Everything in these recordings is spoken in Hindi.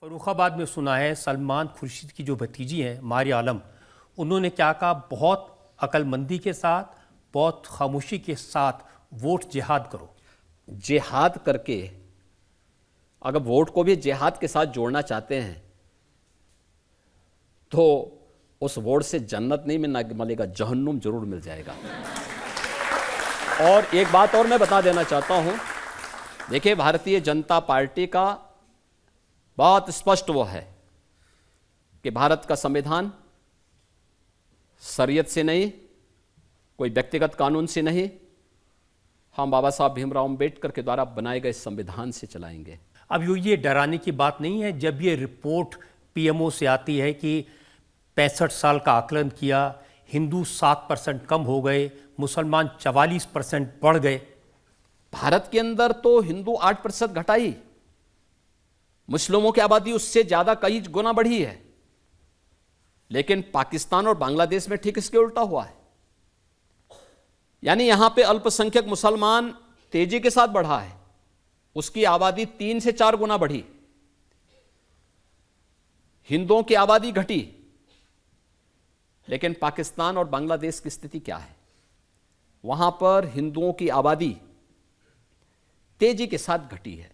फर्रुखाबाद में सुना है सलमान खुर्शीद की जो भतीजी हैं मारिया आलम, उन्होंने क्या कहा, बहुत अक्लमंदी के साथ, बहुत खामोशी के साथ वोट जिहाद करो। जिहाद करके अगर वोट को भी जिहाद के साथ जोड़ना चाहते हैं तो उस वोट से जन्नत नहीं मिलेगा, जहन्नुम जरूर मिल जाएगा। और एक बात और मैं बता देना चाहता हूं, देखिए भारतीय जनता पार्टी का बहुत स्पष्ट वो है कि भारत का संविधान शरीयत से नहीं, कोई व्यक्तिगत कानून से नहीं, हम बाबा साहब भीमराव अंबेडकर के द्वारा बनाए गए संविधान से चलाएंगे। अब ये डराने की बात नहीं है जब ये रिपोर्ट पीएमओ से आती है कि 65 साल का आकलन किया, हिंदू 7% कम हो गए, मुसलमान 44% बढ़ गए। भारत के अंदर तो हिंदू 8% घटाई, मुस्लिमों की आबादी उससे ज्यादा कई गुना बढ़ी है, लेकिन पाकिस्तान और बांग्लादेश में ठीक इसके उल्टा हुआ है। यानी यहां पे अल्पसंख्यक मुसलमान तेजी के साथ बढ़ा है, उसकी आबादी 3 से 4 गुना बढ़ी। हिंदुओं की आबादी घटी, लेकिन पाकिस्तान और बांग्लादेश की स्थिति क्या है? वहां पर हिंदुओं की आबादी तेजी के साथ घटी है।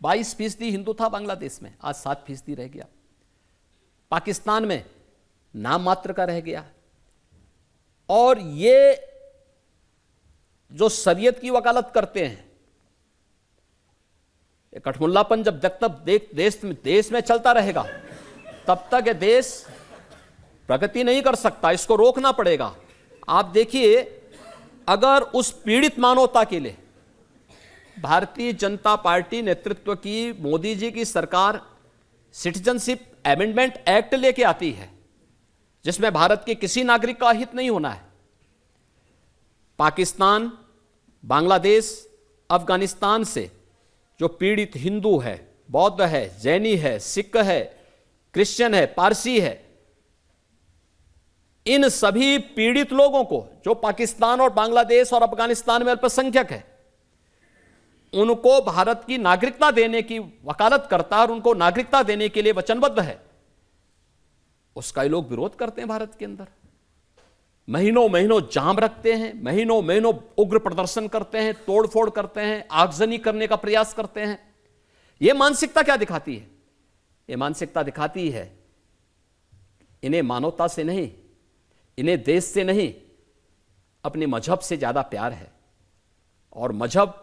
22% हिंदू था बांग्लादेश में, आज 7% रह गया। पाकिस्तान में नाम मात्र का रह गया। और ये जो शरीयत की वकालत करते हैं, कठमुल्लापन जब तक देश में चलता रहेगा तब तक ये देश प्रगति नहीं कर सकता, इसको रोकना पड़ेगा। आप देखिए, अगर उस पीड़ित मानवता के लिए भारतीय जनता पार्टी नेतृत्व की मोदी जी की सरकार सिटीजनशिप अमेंडमेंट एक्ट लेके आती है, जिसमें भारत के किसी नागरिक का हित नहीं होना है, पाकिस्तान, बांग्लादेश, अफगानिस्तान से जो पीड़ित हिंदू है, बौद्ध है, जैनी है, सिख है, क्रिश्चियन है, पारसी है, इन सभी पीड़ित लोगों को जो पाकिस्तान और बांग्लादेश और अफगानिस्तान में अल्पसंख्यक है, उनको भारत की नागरिकता देने की वकालत करता है और उनको नागरिकता देने के लिए वचनबद्ध है, उसका ही लोग विरोध करते हैं। भारत के अंदर महीनों महीनों जाम रखते हैं, महीनों महीनों उग्र प्रदर्शन करते हैं, तोड़फोड़ करते हैं, आगजनी करने का प्रयास करते हैं। यह मानसिकता क्या दिखाती है? यह मानसिकता दिखाती है इन्हें मानवता से नहीं, इन्हें देश से नहीं, अपने मजहब से ज्यादा प्यार है। और मजहब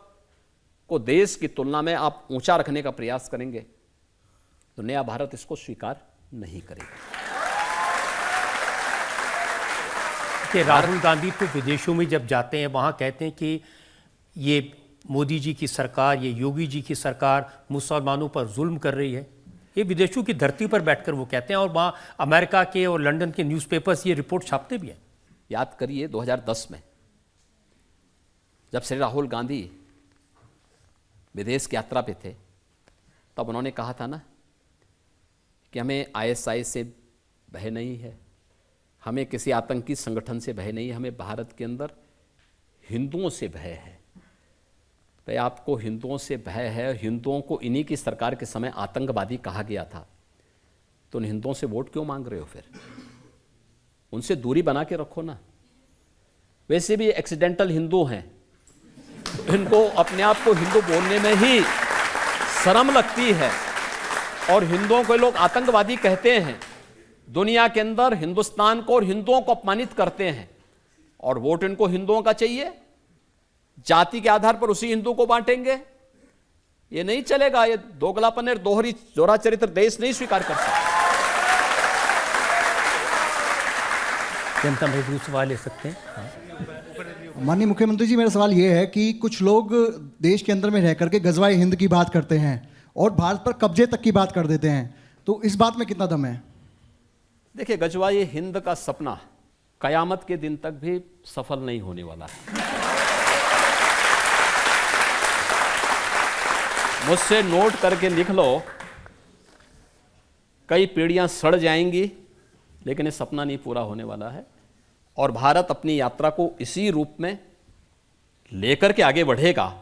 को देश की तुलना में आप ऊंचा रखने का प्रयास करेंगे तो नया भारत इसको स्वीकार नहीं करेगा। कि राहुल गांधी तो विदेशों में जब जाते हैं वहाँ कहते हैं कि ये मोदी जी की सरकार, ये योगी जी की सरकार मुसलमानों पर जुल्म कर रही है। ये विदेशों की धरती पर बैठकर वो कहते हैं, और वहाँ अमेरिका के और लंदन के न्यूज़पेपर्स ये रिपोर्ट छापते भी हैं। याद करिए 2010 में जब श्री राहुल गांधी विदेश की यात्रा पे थे, तब उन्होंने कहा था ना कि हमें ISI से भय नहीं है, हमें किसी आतंकी संगठन से भय नहीं है, हमें भारत के अंदर हिंदुओं से भय है। तो आपको हिंदुओं से भय है, हिंदुओं को इन्हीं की सरकार के समय आतंकवादी कहा गया था, तो उन हिंदुओं से वोट क्यों मांग रहे हो? फिर उनसे दूरी बना के रखो ना। वैसे भी एक्सीडेंटल हिंदू हैं, इनको अपने आप को हिंदू बोलने में ही शर्म लगती है, और हिंदुओं को लोग आतंकवादी कहते हैं। दुनिया के अंदर हिंदुस्तान को और हिंदुओं को अपमानित करते हैं, और वोट इनको हिंदुओं का चाहिए। जाति के आधार पर उसी हिंदू को बांटेंगे, ये नहीं चलेगा। ये दोगलापन और दोहरा चरित्र देश नहीं स्वीकार कर सकता। जनता में सवाल ले सकते हैं। माननीय मुख्यमंत्री जी, मेरा सवाल ये है कि कुछ लोग देश के अंदर में रह करके गजवाए हिंद की बात करते हैं और भारत पर कब्जे तक की बात कर देते हैं, तो इस बात में कितना दम है? देखिए, गजवाए हिंद का सपना कयामत के दिन तक भी सफल नहीं होने वाला है। मुझसे नोट करके लिख लो, कई पीढ़ियां सड़ जाएंगी, लेकिन ये सपना नहीं पूरा होने वाला है। और भारत अपनी यात्रा को इसी रूप में लेकर के आगे बढ़ेगा,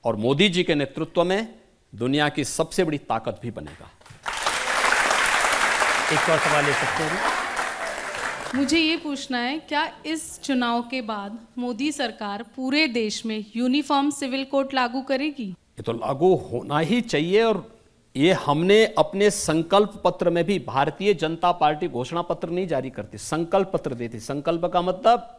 और मोदी जी के नेतृत्व में दुनिया की सबसे बड़ी ताकत भी बनेगा। एक और सवाल ले सकते हैं। मुझे ये पूछना है, क्या इस चुनाव के बाद मोदी सरकार पूरे देश में यूनिफॉर्म सिविल कोड लागू करेगी? ये तो लागू होना ही चाहिए, और ये हमने अपने संकल्प पत्र में भी, भारतीय जनता पार्टी घोषणा पत्र नहीं जारी करती, संकल्प पत्र देती। संकल्प का मतलब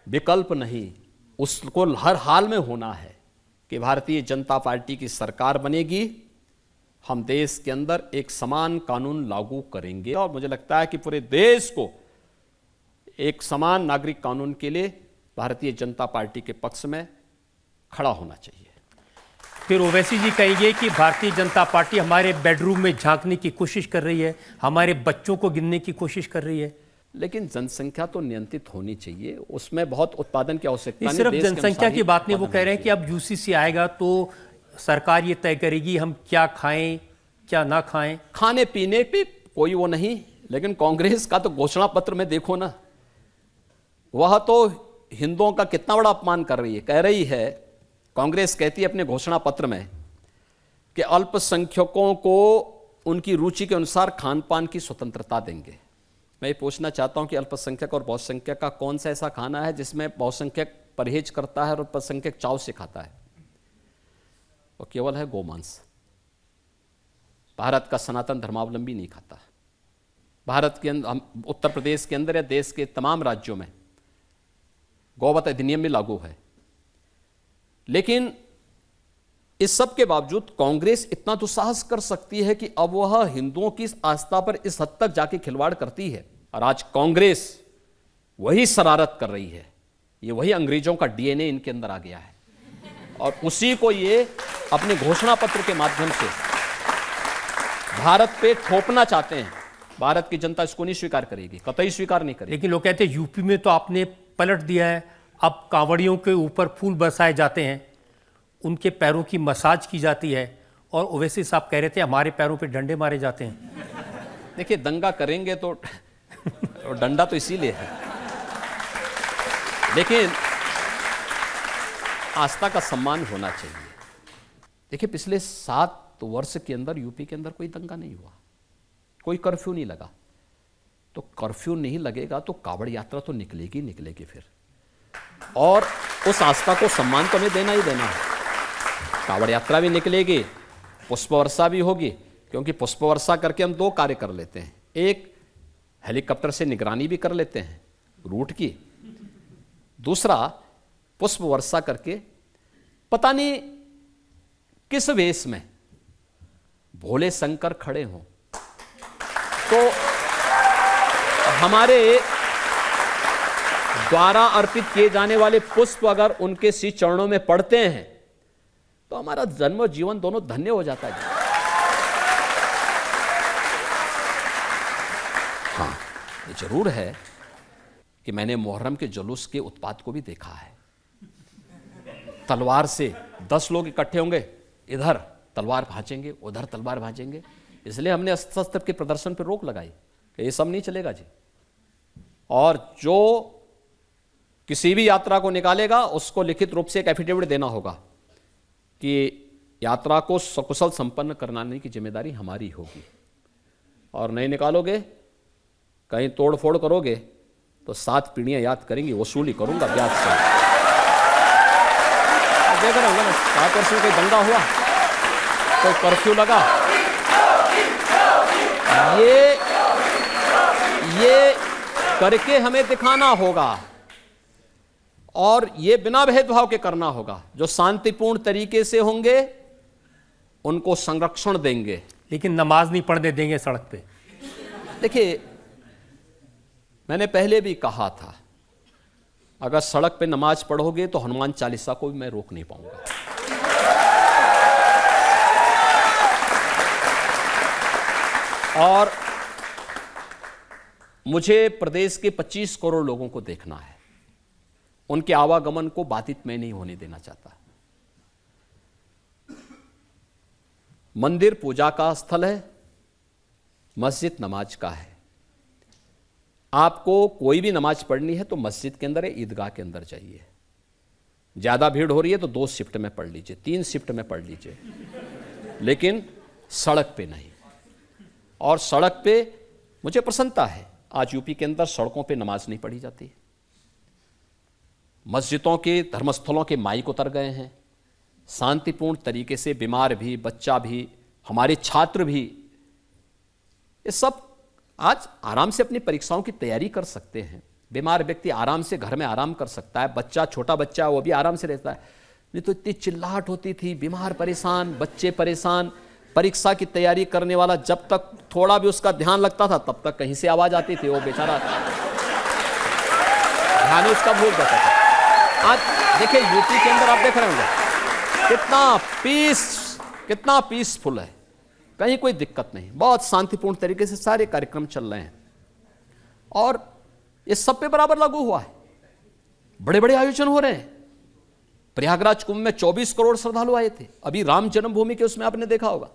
विकल्प नहीं, उसको हर हाल में होना है कि भारतीय जनता पार्टी की सरकार बनेगी, हम देश के अंदर एक समान कानून लागू करेंगे, और मुझे लगता है कि पूरे देश को एक समान नागरिक कानून के लिए भारतीय जनता पार्टी के पक्ष में खड़ा होना चाहिए। फिर ओवैसी जी कहेंगे कि भारतीय जनता पार्टी हमारे बेडरूम में झांकने की कोशिश कर रही है, हमारे बच्चों को गिनने की कोशिश कर रही है। लेकिन जनसंख्या तो नियंत्रित होनी चाहिए, उसमें बहुत उत्पादन की आवश्यकता नहीं। सिर्फ देश के जनसंख्या अनुसार की ही बात नहीं, वो उत्पादन कह रहे हैं कि अब यूसीसी आएगा तो सरकार ये तय करेगी हम क्या खाएं क्या ना खाएं। खाने पीने पे कोई वो नहीं, लेकिन कांग्रेस का तो घोषणा पत्र में देखो ना, वह तो हिंदुओं का कितना बड़ा अपमान कर रही है। कह रही है, कांग्रेस कहती है अपने घोषणा पत्र में कि अल्पसंख्यकों को उनकी रुचि के अनुसार खान पान की स्वतंत्रता देंगे। मैं ये पूछना चाहता हूं कि अल्पसंख्यक और बहुसंख्यक का कौन सा ऐसा खाना है जिसमें बहुसंख्यक परहेज करता है और अल्पसंख्यक चाव से खाता है? वो केवल है गोमांस। भारत का सनातन धर्मावलंबी नहीं खाता। भारत के अंदर, उत्तर प्रदेश के अंदर या देश के तमाम राज्यों में गौवध अधिनियम भी लागू है। लेकिन इस सब के बावजूद कांग्रेस इतना दुस्साहस कर सकती है कि अब वह हिंदुओं की आस्था पर इस हद तक जाके खिलवाड़ करती है। और आज कांग्रेस वही शरारत कर रही है, ये वही अंग्रेजों का डीएनए इनके अंदर आ गया है, और उसी को ये अपने घोषणा पत्र के माध्यम से भारत पे थोपना चाहते हैं। भारत की जनता इसको नहीं स्वीकार करेगी, कतई स्वीकार नहीं करेगी। लेकिन लोग कहते हैं यूपी में तो आपने पलट दिया है, अब कांवड़ियों के ऊपर फूल बरसाए जाते हैं, उनके पैरों की मसाज की जाती है, और ओवैसी साहब कह रहे थे हमारे पैरों पे डंडे मारे जाते हैं। देखिए, दंगा करेंगे तो डंडा तो इसीलिए है, लेकिन आस्था का सम्मान होना चाहिए। देखिए, पिछले 7 वर्ष के अंदर यूपी के अंदर कोई दंगा नहीं हुआ, कोई कर्फ्यू नहीं लगा। तो कर्फ्यू नहीं लगेगा तो कावड़ यात्रा तो निकलेगी फिर, और उस आस्था को सम्मान तो हमें देना ही देना है। कावड़ यात्रा भी निकलेगी, पुष्प वर्षा भी होगी, क्योंकि पुष्प वर्षा करके हम 2 कार्य कर लेते हैं। एक, हेलीकॉप्टर से निगरानी भी कर लेते हैं रूट की। दूसरा, पुष्प वर्षा करके पता नहीं किस वेश में भोले शंकर खड़े हों, तो हमारे द्वारा अर्पित किए जाने वाले पुष्प अगर उनके श्री चरणों में पड़ते हैं तो हमारा जन्म और जीवन दोनों धन्य हो जाता है। हाँ, ये जरूर है कि मैंने मुहर्रम के जुलूस के उत्पात को भी देखा है। तलवार से 10 लोग इकट्ठे होंगे, इधर तलवार भांचेंगे, उधर तलवार भांचेंगे। इसलिए हमने अस्त्र के प्रदर्शन पर रोक लगाई कि ये सब नहीं चलेगा जी, और जो किसी भी यात्रा को निकालेगा उसको लिखित रूप से एक एफिडेविट देना होगा कि यात्रा को सकुशल संपन्न कराने की जिम्मेदारी हमारी होगी, और नहीं निकालोगे, कहीं तोड़ फोड़ करोगे तो 7 पीढ़ियां याद करेंगी, वसूली करूंगा ब्याज से। देख रहे होंगे ना, 7 वर्ष में कोई दंगा हुआ, कोई कर्फ्यू लगा, ये करके हमें दिखाना होगा, और ये बिना भेदभाव के करना होगा। जो शांतिपूर्ण तरीके से होंगे उनको संरक्षण देंगे, लेकिन नमाज नहीं पढ़ने देंगे सड़क पे। देखिए, मैंने पहले भी कहा था, अगर सड़क पे नमाज पढ़ोगे तो हनुमान चालीसा को भी मैं रोक नहीं पाऊंगा। और मुझे प्रदेश के 25 करोड़ लोगों को देखना है, उनके आवागमन को बाधित मैं नहीं होने देना चाहता। मंदिर पूजा का स्थल है, मस्जिद नमाज का है। आपको कोई भी नमाज पढ़नी है तो मस्जिद के अंदर या ईदगाह के अंदर जाइए। ज्यादा भीड़ हो रही है तो 2 शिफ्ट में पढ़ लीजिए, 3 शिफ्ट में पढ़ लीजिए, लेकिन सड़क पे नहीं। और सड़क पे मुझे प्रसन्नता है, आज यूपी के अंदर सड़कों पे नमाज नहीं पढ़ी जाती, मस्जिदों के धर्मस्थलों के माइक उतर गए हैं, शांतिपूर्ण तरीके से बीमार भी, बच्चा भी, हमारे छात्र भी, ये सब आज आराम से अपनी परीक्षाओं की तैयारी कर सकते हैं। बीमार व्यक्ति आराम से घर में आराम कर सकता है, बच्चा, छोटा बच्चा वो भी आराम से रहता है। नहीं तो इतनी चिल्लाहट होती थी, बीमार परेशान, बच्चे परेशान, परीक्षा की तैयारी करने वाला जब तक थोड़ा भी उसका ध्यान लगता था तब तक कहीं से आवाज आती थी, वो बेचारा ध्यान ही उसका भूल जाता था। आज देखिए यूपी के अंदर आप देख रहे होंगे कितना पीसफुल है, कहीं कोई दिक्कत नहीं, बहुत शांतिपूर्ण तरीके से सारे कार्यक्रम चल रहे हैं और ये सब पे बराबर लागू हुआ है। बड़े बड़े आयोजन हो रहे हैं। प्रयागराज कुंभ में 24 करोड़ श्रद्धालु आए थे, अभी राम जन्मभूमि के उसमें आपने देखा होगा,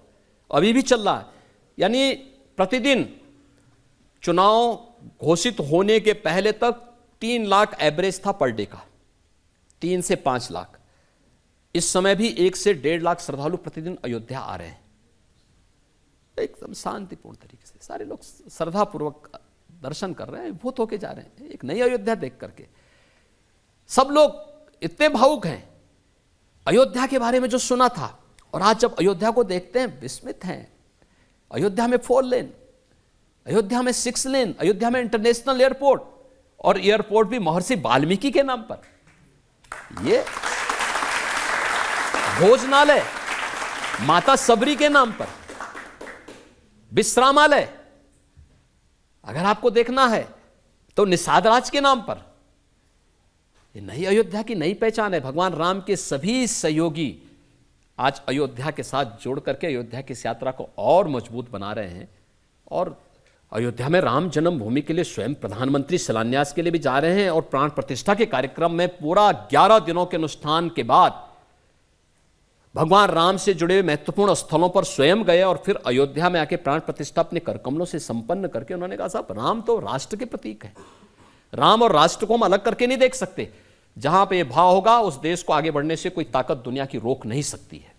अभी भी चल रहा है। यानी प्रतिदिन चुनाव घोषित होने के पहले तक 3 लाख एवरेज था पर डे का, 3 से 5 लाख। इस समय भी 1 से 1.5 लाख श्रद्धालु प्रतिदिन अयोध्या आ रहे हैं, एकदम शांतिपूर्ण तरीके से सारे लोग श्रद्धापूर्वक दर्शन कर रहे हैं, भूत होके जा रहे हैं एक नई अयोध्या देख करके। सब लोग इतने भावुक हैं अयोध्या के बारे में जो सुना था, और आज जब अयोध्या को देखते हैं विस्मित हैं। अयोध्या में 4 लेन, अयोध्या में 6 लेन, अयोध्या में इंटरनेशनल एयरपोर्ट, और एयरपोर्ट भी महर्षि वाल्मीकि के नाम पर, ये भोजनालय माता सबरी के नाम पर, विश्रामालय अगर आपको देखना है तो निषाद राज के नाम पर। ये नई अयोध्या की नई पहचान है। भगवान राम के सभी सहयोगी आज अयोध्या के साथ जोड़ करके अयोध्या की इस यात्रा को और मजबूत बना रहे हैं, और अयोध्या में राम जन्मभूमि के लिए स्वयं प्रधानमंत्री शिलान्यास के लिए भी जा रहे हैं, और प्राण प्रतिष्ठा के कार्यक्रम में पूरा 11 दिनों के अनुष्ठान के बाद भगवान राम से जुड़े महत्वपूर्ण स्थलों पर स्वयं गए, और फिर अयोध्या में आके प्राण प्रतिष्ठा अपने करकमलों से संपन्न करके उन्होंने कहा साहब राम तो राष्ट्र के प्रतीक है, राम और राष्ट्र को हम अलग करके नहीं देख सकते। जहां पे ये भाव होगा उस देश को आगे बढ़ने से कोई ताकत दुनिया की रोक नहीं सकती है।